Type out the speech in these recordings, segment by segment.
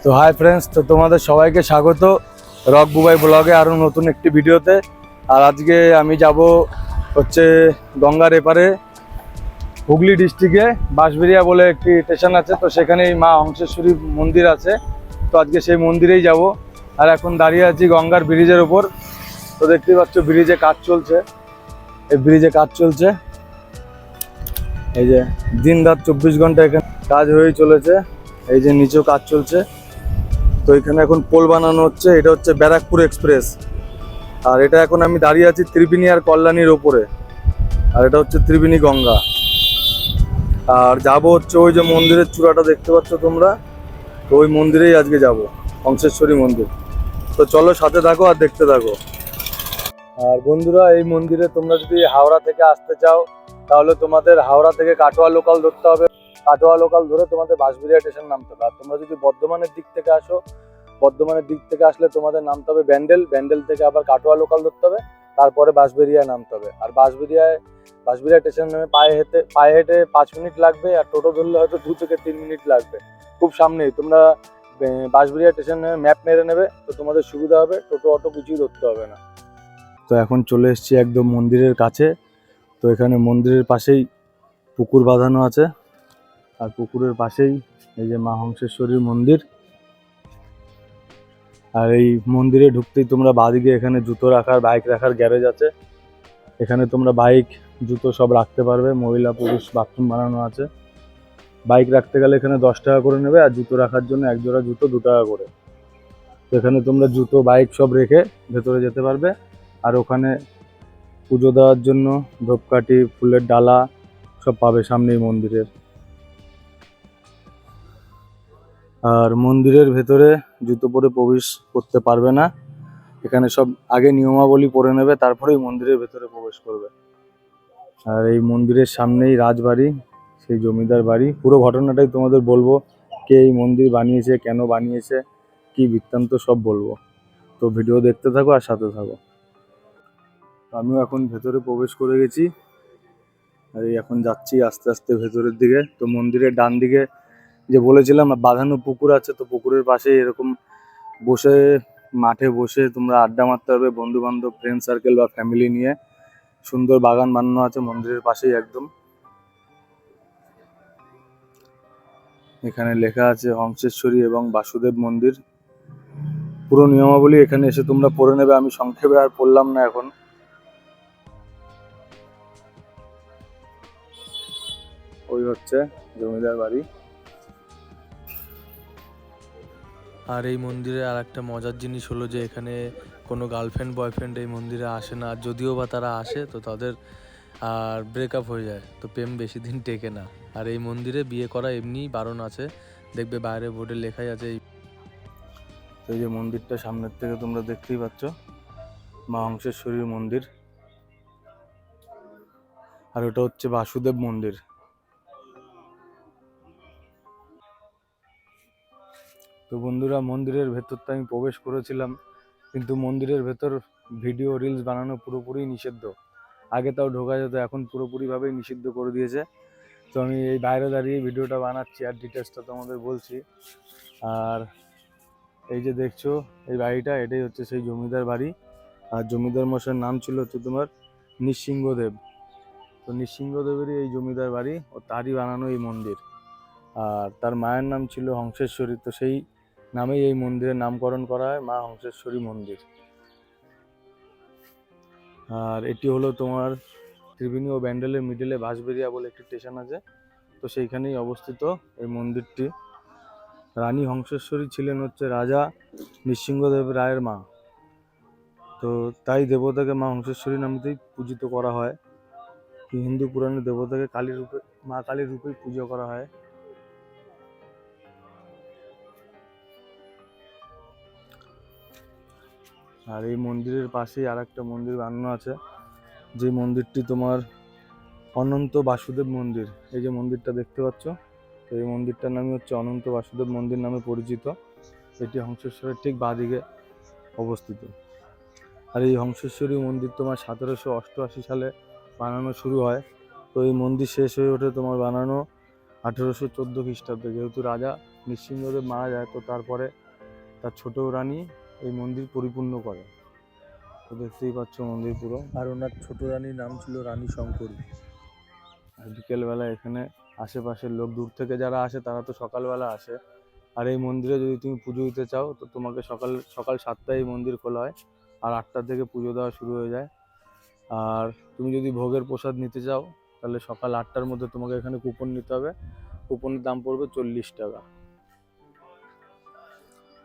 তো hi friends, তো তোমাদের সবাইকে স্বাগত রক বুবাই ব্লগে আরও নতুন একটি ভিডিওতে। আর আজকে আমি যাব হচ্ছে গঙ্গার এপারে হুগলি ডিস্ট্রিক্টে বাঁশবেড়িয়া বলে একটি স্টেশন আছে, তো সেখানেই মা হংসেশ্বরী মন্দির আছে। তো আজকে সেই মন্দিরেই যাব। আর এখন দাঁড়িয়ে আছি গঙ্গার ব্রিজের ওপর। তো দেখতেই পাচ্ছ ব্রিজে কাজ চলছে, এই ব্রিজে কাজ চলছে। এই যে দিন রাত 24 ঘন্টা এখানে কাজ হয়েই চলেছে। এই যে নিচেও কাজ চলছে। তো এখানে এখন পোল বানানো হচ্ছে, এটা হচ্ছে ব্যারাকপুর এক্সপ্রেস। আর এটা এখন আমি দাঁড়িয়ে আছি ত্রিবেণী আর কল্যাণীর ওপরে। আর এটা হচ্ছে ত্রিবেণী গঙ্গা। আর যাবো হচ্ছে ওই যে মন্দিরের চূড়াটা দেখতে পাচ্ছ তোমরা, তো ওই মন্দিরেই আজকে যাব, হংসেশ্বরী মন্দির। তো চলো সাথে থাকো আর দেখতে থাকো। আর বন্ধুরা, এই মন্দিরে তোমরা যদি হাওড়া থেকে আসতে চাও তাহলে তোমাদের হাওড়া থেকে কাটোয়া লোকাল ধরতে হবে। কাটোয়া লোকাল ধরে তোমাদের বাঁশবেড়িয়া স্টেশন নামতে হবে। আর তোমরা যদি বর্ধমানের দিক থেকে আসো, বর্ধমানের দিক থেকে আসলে তোমাদের নামতে হবে ব্যান্ডেল। ব্যান্ডেল থেকে আবার কাটোয়া লোকাল ধরতে হবে, তারপরে বাঁশবেড়িয়ায় নামতে হবে। আর বাঁশবেড়িয়া স্টেশন নেমে পায়ে হেঁটে 5 মিনিট লাগবে। আর টোটো ধরলে হয়তো 2 থেকে 3 মিনিট লাগবে। খুব সামনেই তোমরা বাঁশবেড়িয়া স্টেশন নেমে ম্যাপ মেরে নেবে, তো তোমাদের সুবিধা হবে, টোটো অটো কিছুই ধরতে হবে না। তো এখন চলে এসেছি একদম মন্দিরের কাছে। তো এখানে মন্দিরের পাশেই পুকুর বাঁধানো আছে। আর পুকুরের পাশেই এই যে মা হংসেশ্বরীর মন্দির। আর এই মন্দিরে ঢুকতেই তোমরা বাঁদিকে এখানে জুতো রাখার, বাইক রাখার গ্যারেজ আছে। এখানে তোমরা বাইক, জুতো সব রাখতে পারবে। মহিলা পুরুষ বাথরুম বানানো আছে। বাইক রাখতে গেলে এখানে 10 টাকা করে নেবে, আর জুতো রাখার জন্য এক জোড়া জুতো 2 টাকা করে। তো এখানে তোমরা জুতো বাইক সব রেখে ভেতরে যেতে পারবে। আর ওখানে পুজো দেওয়ার জন্য ধূপকাঠি, ফুলের ডালা সব পাবে সামনেই মন্দিরের। আর মন্দিরের ভেতরে জুতো পরে প্রবেশ করতে পারবে না। এখানে সব আগে নিয়মাবলী পড়ে নেবে, তারপরেই মন্দিরের ভেতরে প্রবেশ করবে। আর এই মন্দিরের সামনেই রাজবাড়ি, সেই জমিদার বাড়ি। পুরো ঘটনাটাই তোমাদের বলবো, কে এই মন্দির বানিয়েছে, কেন বানিয়েছে, কি বৃত্তান্ত সব বলবো। তো ভিডিও দেখতে থাকো আর সাথে থাকো। আমিও এখন ভেতরে প্রবেশ করে গেছি। আর এই এখন যাচ্ছি আস্তে আস্তে ভেতরের দিকে। তো মন্দিরের ডান দিকে যে বলেছিলাম বাঁধানো পুকুর আছে, তো পুকুরের পাশে এরকম বসে, মাঠে বসে তোমরা আড্ডা মারতে পারবে বন্ধু বান্ধব, ফ্রেন্ড সার্কেল বা ফ্যামিলি নিয়ে। সুন্দর বাগান বানানো আছে মন্দিরের পাশেই একদম। এখানে লেখা আছে হংসেশ্বরী এবং বাসুদেব মন্দির। পুরো নিয়মাবলী এখানে এসে তোমরা পড়ে নেবে, আমি সংক্ষেপে আর পড়লাম না এখন। ওই হচ্ছে জমিদার বাড়ি। আর এই মন্দিরে আর একটা মজার জিনিস হলো যে এখানে কোনো গার্লফ্রেন্ড বয়ফ্রেন্ড এই মন্দিরে আসে না। আর যদিও বা তারা আসে তো তাদের আর ব্রেকআপ হয়ে যায়, তো প্রেম বেশি দিন টেকে না। আর এই মন্দিরে বিয়ে করা এমনিই বারণ আছে, দেখবে বাইরে বোর্ডে লেখাই আছে। এই যে মন্দিরটা সামনের থেকে তোমরা দেখতেই পাচ্ছ, মা হংসেশ্বরীর মন্দির। আর ওটা হচ্ছে বাসুদেব মন্দির। তো বন্ধুরা, মন্দিরের ভেতরটা আমি প্রবেশ করেছিলাম, কিন্তু মন্দিরের ভেতর ভিডিও রিলস বানানো পুরোপুরি নিষিদ্ধ। আগে তাও ঢোকা যেত, এখন পুরোপুরিভাবেই নিষিদ্ধ করে দিয়েছে। তো আমি এই বাইরে দাঁড়িয়ে ভিডিওটা বানাচ্ছি আর ডিটেলসটা তোমাদের বলছি। আর এই যে দেখছো এই বাড়িটা, এটাই হচ্ছে সেই জমিদার বাড়ি। আর জমিদার মশাইয়ের নাম ছিল হচ্ছে তোমার নৃসিংহদেব। তো নৃসিংহদেবেরই এই জমিদার বাড়ি, ও তারই বানানো এই মন্দির। আর তার মায়ের নাম ছিল হংসেশ্বরী, তো সেই নামেই এই মন্দিরের নামকরণ করা হয় মা হংসেশ্বরী মন্দির। আর এটি হলো তোমার ত্রিবেণী ও ব্যান্ডেলের মিডলে বাঁশবেড়িয়া বলে একটি স্টেশন আছে, তো সেইখানেই অবস্থিত এই মন্দিরটি। রানী হংসেশ্বরী ছিলেন হচ্ছে রাজা নৃসিংহদেব রায়ের মা। তো তাই দেবতাকে মা হংসেশ্বরী নামেতেই পূজিত করা হয়। হিন্দু পুরাণে দেবতাকে কালী রূপে, মা কালীর রূপেই পুজো করা হয়। আর এই মন্দিরের পাশেই আর একটা মন্দির বানানো আছে, যে মন্দিরটি তোমার অনন্ত বাসুদেব মন্দির। এই যে মন্দিরটা দেখতে পাচ্ছ, তো এই মন্দিরটার নামই হচ্ছে অনন্ত বাসুদেব মন্দির নামে পরিচিত। এটি হংসেশ্বরের ঠিক বাঁদিকে অবস্থিত। আর এই হংসেশ্বরী মন্দির তোমার 1788 সালে বানানো শুরু হয়। তো এই মন্দির শেষ হয়ে ওঠে তোমার বানানো 1814 খ্রিস্টাব্দে, যেহেতু রাজা নৃসিংহদেব মারা যায়, তো তারপরে তার ছোট রানী এই মন্দির পরিপূর্ণ করে। তো দেখতেই পাচ্ছ মন্দির পুরো। আর ওনার ছোট রানীর নাম ছিল রানী শঙ্করী। আর বিকেলবেলা এখানে আশেপাশের লোক দূর থেকে যারা আসে তারা তো সকালবেলা আসে। আর এই মন্দিরে যদি তুমি পুজো দিতে চাও তো তোমাকে সকাল সকাল 7টায় এই মন্দির খোলা হয়, আর 8টা থেকে পুজো দেওয়া শুরু হয়ে যায়। আর তুমি যদি ভোগের প্রসাদ নিতে চাও তাহলে সকাল 8টার মধ্যে তোমাকে এখানে কুপন নিতে হবে। কুপনের দাম পড়বে 40 টাকা।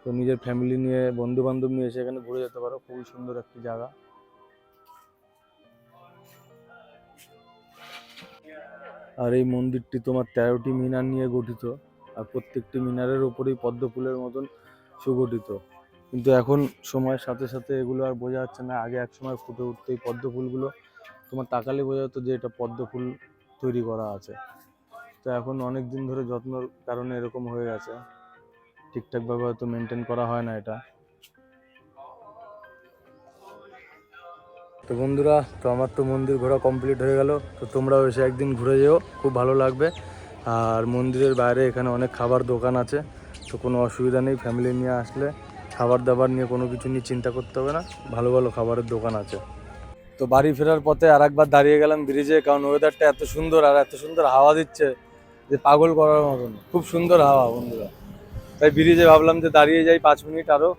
তো নিজের ফ্যামিলি নিয়ে, বন্ধু বান্ধব নিয়ে এসে এখানে ঘুরে যেতে পারো, খুবই সুন্দর একটি জায়গা। আর এই মন্দিরটি তোমার 13টি মিনার নিয়ে গঠিত, আর প্রত্যেকটি মিনারের উপরেই পদ্ম ফুলের মতন সুগঠিত। কিন্তু এখন সময়ের সাথে সাথে এগুলো আর বোঝা যাচ্ছে না। আগে এক সময় ফুটে উঠতো এই পদ্ম ফুলগুলো, তোমার তাকালে বোঝা যেত যে এটা পদ্ম ফুল তৈরি করা আছে। তো এখন অনেক দিন ধরে যত্নর কারণে এরকম হয়ে গেছে, ঠিকঠাকভাবে হয়তো মেনটেন করা হয় না এটা। তো বন্ধুরা, তো আমার তো মন্দির ঘোরা কমপ্লিট হয়ে গেল। তো তোমরাও এসে একদিন ঘুরে যেও, খুব ভালো লাগবে। আর মন্দিরের বাইরে এখানে অনেক খাবার দোকান আছে, তো কোনো অসুবিধা নেই। ফ্যামিলি নিয়ে আসলে খাবার দাবার নিয়ে কোনো কিছু নিয়ে চিন্তা করতে হবে না, ভালো ভালো খাবারের দোকান আছে। তো বাড়ি ফেরার পথে আর একবার দাঁড়িয়ে গেলাম ব্রিজে, কারণ ওয়েদারটা এত সুন্দর আর এত সুন্দর হাওয়া দিচ্ছে যে পাগল করার মতন, খুব সুন্দর হাওয়া বন্ধুরা। তাই ব্রিজে ভাবলাম যে দাঁড়িয়ে যাই 5 মিনিট আরও,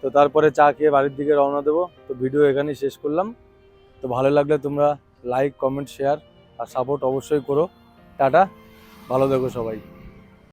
তো তারপরে চা খেয়ে বাড়ির দিকে রওনা দেবো। তো ভিডিও এখানেই শেষ করলাম। তো ভালো লাগলে তোমরা লাইক, কমেন্ট, শেয়ার আর সাপোর্ট অবশ্যই করো। টাটা, ভালো থেকো সবাই।